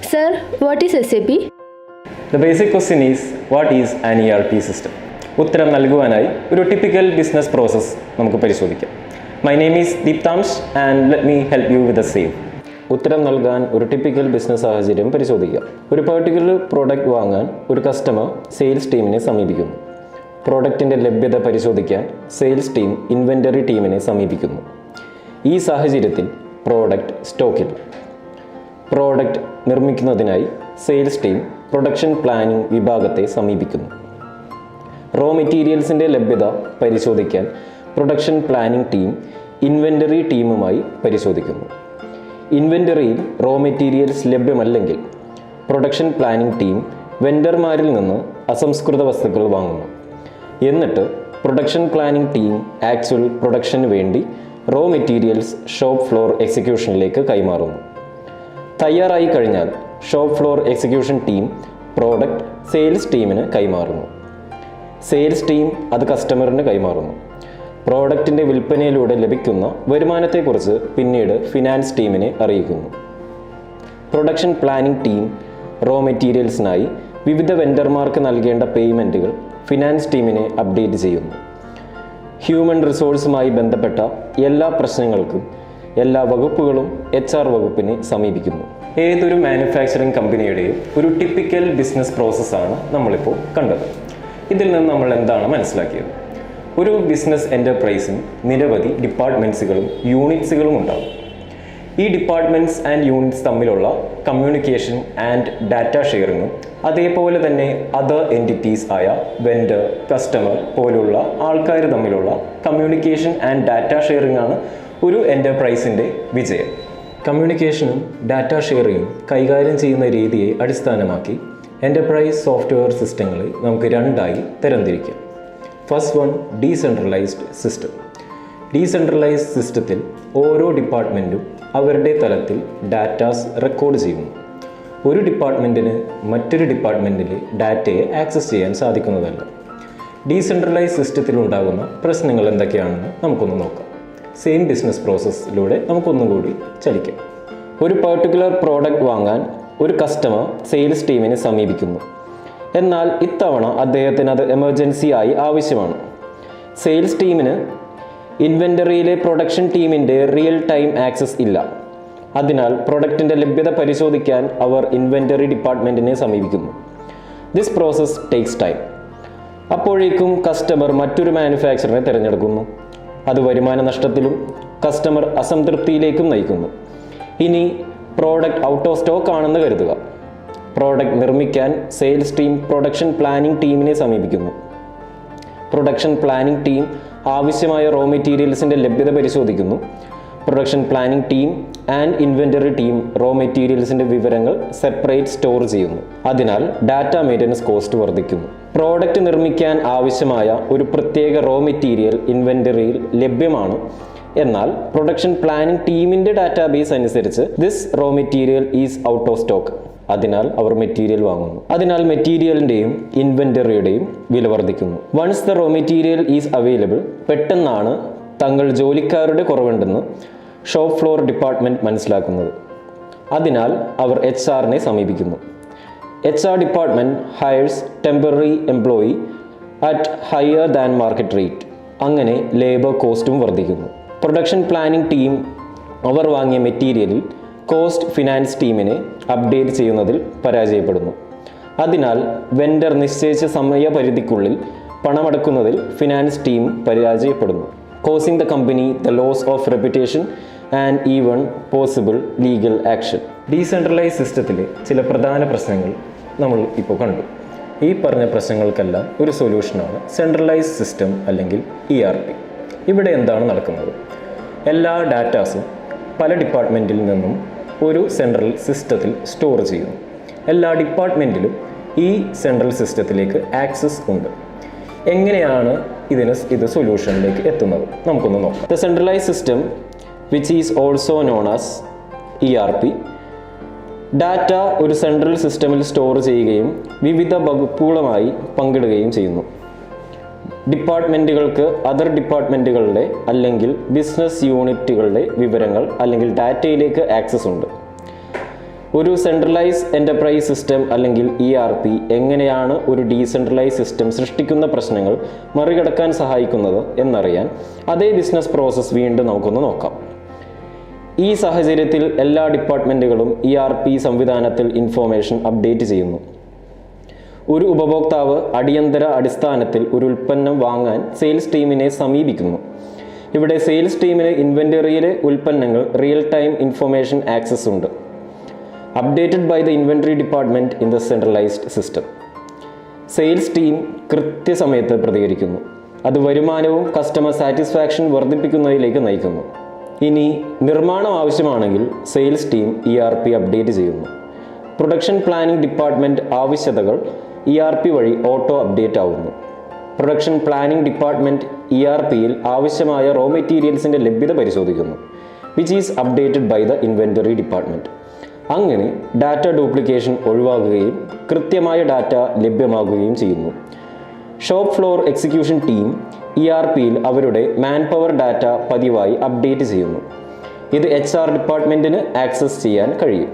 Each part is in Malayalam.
Sir, what is SAP? The basic question is, what is an ERP system? ഉത്തരം നൽകുവാനായി ഒരു ടിപ്പിക്കൽ ബിസിനസ് പ്രോസസ്സ് നമുക്ക് പരിശോധിക്കാം. My name is Deeptansh and let me help you with the same. ഉത്തരം നൽകാൻ ഒരു ടിപ്പിക്കൽ ബിസിനസ് സാഹചര്യം പരിശോധിക്കാം. ഒരു പെർട്ടിക്കുലർ പ്രോഡക്റ്റ് വാങ്ങാൻ ഒരു കസ്റ്റമർ സെയിൽസ് ടീമിനെ സമീപിക്കുന്നു. പ്രോഡക്റ്റിൻ്റെ ലഭ്യത പരിശോധിക്കാൻ സെയിൽസ് ടീം ഇൻവെൻ്ററി ടീമിനെ സമീപിക്കുന്നു. ഈ സാഹചര്യത്തിൽ പ്രോഡക്റ്റ് സ്റ്റോക്കില്ല. പ്രോഡക്റ്റ് നിർമ്മിക്കുന്നതിനായി സെയിൽസ് ടീം പ്രൊഡക്ഷൻ പ്ലാനിംഗ് വിഭാഗത്തെ സമീപിക്കുന്നു. റോ മെറ്റീരിയൽസിൻ്റെ ലഭ്യത പരിശോധിക്കാൻ പ്രൊഡക്ഷൻ പ്ലാനിംഗ് ടീം ഇൻവെൻ്ററി ടീമുമായി പരിശോധിക്കുന്നു. ഇൻവെൻ്ററിയിൽ റോ മെറ്റീരിയൽസ് ലഭ്യമല്ലെങ്കിൽ പ്രൊഡക്ഷൻ പ്ലാനിംഗ് ടീം വെൻഡർമാരിൽ നിന്ന് അസംസ്കൃത വസ്തുക്കൾ വാങ്ങുന്നു. എന്നിട്ട് പ്രൊഡക്ഷൻ പ്ലാനിംഗ് ടീം ആക്ച്വൽ പ്രൊഡക്ഷന് വേണ്ടി റോ മെറ്റീരിയൽസ് ഷോപ്പ് ഫ്ലോർ എക്സിക്യൂഷനിലേക്ക് കൈമാറുന്നു. തയ്യാറായി കഴിഞ്ഞാൽ shop floor execution team product sales ടീമിന് കൈമാറുന്നു. സെയിൽസ് ടീം അത് കസ്റ്റമറിന് കൈമാറുന്നു. പ്രോഡക്റ്റിൻ്റെ വിൽപ്പനയിലൂടെ ലഭിക്കുന്ന വരുമാനത്തെക്കുറിച്ച് പിന്നീട് ഫിനാൻസ് ടീമിനെ അറിയിക്കുന്നു. പ്രൊഡക്ഷൻ പ്ലാനിംഗ് ടീം റോ മെറ്റീരിയൽസിനായി വിവിധ വെൻഡർമാർക്ക് നൽകേണ്ട പേയ്മെൻറ്റുകൾ ഫിനാൻസ് ടീമിനെ അപ്ഡേറ്റ് ചെയ്യുന്നു. ഹ്യൂമൻ റിസോഴ്സുമായി ബന്ധപ്പെട്ട എല്ലാ പ്രശ്നങ്ങൾക്കും എല്ലാ വകുപ്പുകളും HR വകുപ്പിനെ സമീപിക്കുന്നു. ഏതൊരു മാനുഫാക്ചറിംഗ് കമ്പനിയുടെയും ഒരു ടിപ്പിക്കൽ ബിസിനസ് പ്രോസസ്സാണ് നമ്മളിപ്പോൾ കണ്ടത്. ഇതിൽ നിന്ന് നമ്മൾ എന്താണ് മനസ്സിലാക്കിയത്? ഒരു ബിസിനസ് എൻ്റർപ്രൈസിന് നിരവധി ഡിപ്പാർട്ട്മെൻറ്റ്സുകളും യൂണിറ്റ്സുകളും ഉണ്ടാകും. ഈ ഡിപ്പാർട്ട്മെൻറ്റ്സ് ആൻഡ് യൂണിറ്റ്സ് തമ്മിലുള്ള കമ്മ്യൂണിക്കേഷൻ ആൻഡ് ഡാറ്റ ഷെയറിങ്ങും അതേപോലെ തന്നെ അതർ എൻറ്റിറ്റീസ് ആയ വെൻഡർ, കസ്റ്റമർ പോലുള്ള ആൾക്കാർ തമ്മിലുള്ള കമ്മ്യൂണിക്കേഷൻ ആൻഡ് ഡാറ്റ ഷെയറിംഗ് ആണ് ഒരു എൻ്റർപ്രൈസിൻ്റെ വിജയം. കമ്മ്യൂണിക്കേഷനും ഡാറ്റ ഷെയറിങ്ങും കൈകാര്യം ചെയ്യുന്ന രീതിയെ അടിസ്ഥാനമാക്കി എൻ്റർപ്രൈസ് സോഫ്റ്റ്വെയർ സിസ്റ്റങ്ങളെ നമുക്ക് രണ്ടായി തരംതിരിക്കാം. First one, decentralised system. Decentralised സിസ്റ്റത്തിൽ ഓരോ ഡിപ്പാർട്ട്മെൻറ്റും അവരുടെ തലത്തിൽ ഡാറ്റാസ് റെക്കോർഡ് ചെയ്യുന്നു. ഒരു ഡിപ്പാർട്ട്മെൻറ്റിന് മറ്റൊരു ഡിപ്പാർട്ട്മെൻറ്റിലെ ഡാറ്റയെ ആക്സസ് ചെയ്യാൻ സാധിക്കുന്നതല്ല. ഡീസെൻട്രലൈസ്ഡ് സിസ്റ്റത്തിലുണ്ടാകുന്ന പ്രശ്നങ്ങൾ എന്തൊക്കെയാണെന്ന് നമുക്കൊന്ന് നോക്കാം. സെയിം ബിസിനസ് പ്രോസസ്സിലൂടെ നമുക്കൊന്നും കൂടി ചലിക്കാം. ഒരു പെർട്ടിക്കുലർ പ്രോഡക്റ്റ് വാങ്ങാൻ ഒരു കസ്റ്റമർ സെയിൽസ് ടീമിനെ സമീപിക്കുന്നു. എന്നാൽ ഇത്തവണ അദ്ദേഹത്തിന് അത് എമർജൻസി ആയി ആവശ്യമാണ്. സെയിൽസ് ടീമിന് ഇൻവെൻ്ററിയിലെ പ്രൊഡക്ഷൻ ടീമിൻ്റെ റിയൽ ടൈം ആക്സസ് ഇല്ല. അതിനാൽ പ്രൊഡക്റ്റിൻ്റെ ലഭ്യത പരിശോധിക്കാൻ അവർ ഇൻവെൻ്ററി ഡിപ്പാർട്ട്മെൻറ്റിനെ സമീപിക്കുന്നു. This process takes time. അപ്പോഴേക്കും കസ്റ്റമർ മറ്റൊരു മാനുഫാക്ചറിനെ തിരഞ്ഞെടുക്കുന്നു. അത് വരുമാന നഷ്ടത്തിലും കസ്റ്റമർ അസംതൃപ്തിയിലേക്കും നയിക്കുന്നു. ഇനി പ്രോഡക്റ്റ് ഔട്ട് ഓഫ് സ്റ്റോക്ക് ആണെന്ന് കരുതുക. പ്രോഡക്റ്റ് നിർമ്മിക്കാൻ സെയിൽസ് ടീം പ്രൊഡക്ഷൻ പ്ലാനിംഗ് ടീമിനെ സമീപിക്കുന്നു. പ്രൊഡക്ഷൻ പ്ലാനിംഗ് ടീം ആവശ്യമായ റോ മെറ്റീരിയൽസിൻ്റെ ലഭ്യത പരിശോധിക്കുന്നു. Production planning team and inventory team raw മെറ്റീരിയൽസിൻ്റെ വിവരങ്ങൾ സെപ്പറേറ്റ് സ്റ്റോർ ചെയ്യുന്നു. അതിനാൽ ഡാറ്റ മെയിൻ്റനൻസ് കോസ്റ്റ് വർദ്ധിക്കുന്നു. പ്രോഡക്റ്റ് നിർമ്മിക്കാൻ ആവശ്യമായ ഒരു പ്രത്യേക റോ മെറ്റീരിയൽ ഇൻവെൻ്ററിയിൽ ലഭ്യമാണ്. എന്നാൽ പ്രൊഡക്ഷൻ പ്ലാനിംഗ് ടീമിൻ്റെ ഡാറ്റാബേസ് അനുസരിച്ച് this raw material is out of stock. അതിനാൽ അവർ മെറ്റീരിയൽ വാങ്ങുന്നു. അതിനാൽ മെറ്റീരിയലിൻ്റെയും ഇൻവെൻ്ററിയുടെയും വില വർദ്ധിക്കുന്നു. Once the raw material is available, പെട്ടെന്നാണ് തങ്ങൾ ജോലിക്കാരുടെ കുറവുണ്ടെന്ന് ഷോപ്പ് ഫ്ലോർ ഡിപ്പാർട്ട്മെൻറ്റ് മനസ്സിലാക്കുന്നത്. അതിനാൽ അവർ HR-നെ സമീപിക്കുന്നു. HR department hires temporary employee at higher than market rate. അങ്ങനെ ലേബർ കോസ്റ്റും വർദ്ധിക്കുന്നു. പ്രൊഡക്ഷൻ പ്ലാനിംഗ് ടീം അവർ വാങ്ങിയ മെറ്റീരിയലിൽ കോസ്റ്റ് ഫിനാൻസ് ടീമിനെ അപ്ഡേറ്റ് ചെയ്യുന്നതിൽ പരാജയപ്പെടുന്നു. അതിനാൽ വെൻഡർ നിശ്ചയിച്ച സമയപരിധിക്കുള്ളിൽ പണമടക്കുന്നതിൽ ഫിനാൻസ് ടീം പരാജയപ്പെടുന്നു. Causing the company the loss of reputation and even possible legal action. Decentralise സിസ്റ്റത്തിലെ ചില പ്രധാന പ്രശ്നങ്ങൾ നമ്മൾ ഇപ്പോൾ കണ്ടു. ഈ പറഞ്ഞ പ്രശ്നങ്ങൾക്കെല്ലാം ഒരു സൊല്യൂഷനാണ് സെൻട്രലൈസ് സിസ്റ്റം അല്ലെങ്കിൽ ERP. ഇവിടെ എന്താണ് നടക്കുന്നത്? എല്ലാ ഡാറ്റാസും പല ഡിപ്പാർട്ട്മെൻറ്റിൽ നിന്നും ഒരു സെൻട്രൽ സിസ്റ്റത്തിൽ സ്റ്റോർ ചെയ്യുന്നു. എല്ലാ ഡിപ്പാർട്ട്മെൻറ്റിലും ഈ സെൻട്രൽ സിസ്റ്റത്തിലേക്ക് ആക്സസ് ഉണ്ട്. എങ്ങനെയാണ് ഇത് സൊല്യൂഷനിലേക്ക് എത്തുന്നത്? നമുക്കൊന്ന് നോക്കാം. The centralise system which is also known as ERP data ഒരു സെൻട്രൽ സിസ്റ്റമിൽ സ്റ്റോർ ചെയ്യുകയും വിവിധ വകുപ്പുകളുമായി പങ്കിടുകയും ചെയ്യുന്നു. ഡിപ്പാർട്ട്മെൻറ്റുകൾക്ക് അതർ ഡിപ്പാർട്ട്മെൻറ്റുകളുടെ അല്ലെങ്കിൽ ബിസിനസ് യൂണിറ്റുകളുടെ വിവരങ്ങൾ അല്ലെങ്കിൽ ഡാറ്റയിലേക്ക് ആക്സസ് ഉണ്ട്. ഒരു സെൻട്രലൈസ് എൻ്റർപ്രൈസ് സിസ്റ്റം അല്ലെങ്കിൽ ERP എങ്ങനെയാണ് ഒരു ഡീസെൻട്രലൈസ് സിസ്റ്റം സൃഷ്ടിക്കുന്ന പ്രശ്നങ്ങൾ മറികടക്കാൻ സഹായിക്കുന്നത് എന്നറിയാൻ അതേ ബിസിനസ് പ്രോസസ്സ് വീണ്ടും നമുക്കൊന്ന് നോക്കാം. ഈ സാഹചര്യത്തിൽ എല്ലാ ഡിപ്പാർട്ട്മെൻറ്റുകളും ERP സംവിധാനത്തിൽ ഇൻഫോർമേഷൻ അപ്ഡേറ്റ് ചെയ്യുന്നു. ഒരു ഉപഭോക്താവ് അടിയന്തര അടിസ്ഥാനത്തിൽ ഒരു ഉൽപ്പന്നം വാങ്ങാൻ സെയിൽസ് ടീമിനെ സമീപിക്കുന്നു. ഇവിടെ സെയിൽസ് ടീമിന് ഇൻവെൻ്ററിയിലെ ഉൽപ്പന്നങ്ങൾ റിയൽ ടൈം ഇൻഫർമേഷൻ ആക്സസ് ഉണ്ട്. Updated by the inventory department in the centralised system. Sales team കൃത്യസമയത്ത് പ്രതികരിക്കുന്നു. അത് വരുമാനവും കസ്റ്റമർ സാറ്റിസ്ഫാക്ഷൻ വർദ്ധിപ്പിക്കുന്നതിലേക്ക് നയിക്കുന്നു. ഇനി നിർമ്മാണം ആവശ്യമാണെങ്കിൽ സെയിൽസ് ടീം ERP അപ്ഡേറ്റ് ചെയ്യുന്നു. പ്രൊഡക്ഷൻ പ്ലാനിംഗ് ഡിപ്പാർട്ട്മെൻറ്റ് ആവശ്യകതകൾ ERP വഴി ഓട്ടോ അപ്ഡേറ്റ് ആവുന്നു. പ്രൊഡക്ഷൻ പ്ലാനിംഗ് ഡിപ്പാർട്ട്മെൻറ്റ് ERPയിൽ ആവശ്യമായ റോ മെറ്റീരിയൽസിൻ്റെ ലഭ്യത പരിശോധിക്കുന്നു, which is updated by the inventory department. അങ്ങനെ ഡാറ്റ ഡ്യൂപ്ലിക്കേഷൻ ഒഴിവാക്കുകയും കൃത്യമായ ഡാറ്റ ലഭ്യമാകുകയും ചെയ്യുന്നു. ഷോപ്പ് ഫ്ലോർ എക്സിക്യൂഷൻ ടീം ERPയിൽ അവരുടെ മാൻ പവർ ഡാറ്റ പതിവായി അപ്ഡേറ്റ് ചെയ്യുന്നു. ഇത് HR ഡിപ്പാർട്ട്മെൻറ്റിന് ആക്സസ് ചെയ്യാൻ കഴിയും.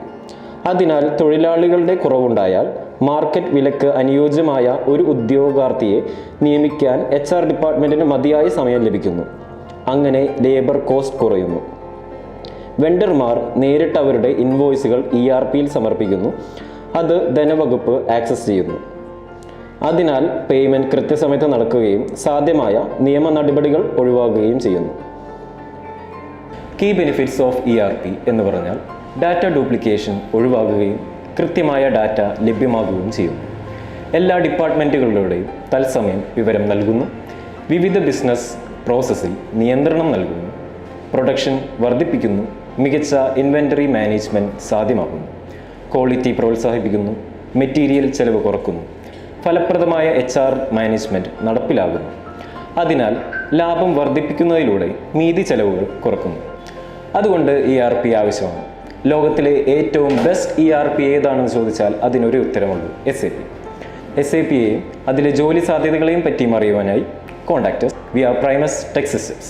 അതിനാൽ തൊഴിലാളികളുടെ കുറവുണ്ടായാൽ മാർക്കറ്റ് വിലക്ക് അനുയോജ്യമായ ഒരു ഉദ്യോഗാർത്ഥിയെ നിയമിക്കാൻ HR ഡിപ്പാർട്ട്മെൻറ്റിന് മതിയായ സമയം ലഭിക്കുന്നു. അങ്ങനെ ലേബർ കോസ്റ്റ് കുറയുന്നു. വെണ്ടർമാർ നേരിട്ട് അവരുടെ ഇൻവോയ്സുകൾ ERPയിൽ സമർപ്പിക്കുന്നു. അത് ധനവകുപ്പ് ആക്സസ് ചെയ്യുന്നു. അതിനാൽ പേയ്മെൻറ്റ് കൃത്യസമയത്ത് നടക്കുകയും സാധ്യമായ നിയമ നടപടികൾ ഒഴിവാക്കുകയും ചെയ്യുന്നു. കീ ബെനിഫിറ്റ്സ് ഓഫ് ERP എന്ന് പറഞ്ഞാൽ ഡാറ്റ ഡ്യൂപ്ലിക്കേഷൻ ഒഴിവാക്കുകയും കൃത്യമായ ഡാറ്റ ലഭ്യമാകുകയും ചെയ്യുന്നു. എല്ലാ ഡിപ്പാർട്ട്മെൻറ്റുകളുടെയും തത്സമയം വിവരം നൽകുന്നു. വിവിധ ബിസിനസ് പ്രോസസ്സിൽ നിയന്ത്രണം നൽകുന്നു. പ്രൊഡക്ഷൻ വർദ്ധിപ്പിക്കുന്നു. മികച്ച ഇൻവെൻ്ററി മാനേജ്മെൻറ്റ് സാധ്യമാക്കുന്നു. ക്വാളിറ്റി പ്രോത്സാഹിപ്പിക്കുന്നു. മെറ്റീരിയൽ ചെലവ് കുറക്കുന്നു. ഫലപ്രദമായ HR മാനേജ്മെൻറ്റ് നടപ്പിലാകുന്നു. അതിനാൽ ലാഭം വർദ്ധിപ്പിക്കുന്നതിലൂടെ മീതി ചെലവുകൾ കുറക്കുന്നു. അതുകൊണ്ട് ERP ആവശ്യമാണ്. ലോകത്തിലെ ഏറ്റവും ബെസ്റ്റ് ERP ഏതാണെന്ന് ചോദിച്ചാൽ അതിനൊരു ഉത്തരമുള്ളൂ, SAP. SAPയെയും അതിലെ ജോലി സാധ്യതകളെയും പറ്റിയും അറിയുവാനായി contact us via Primus Tech Systems.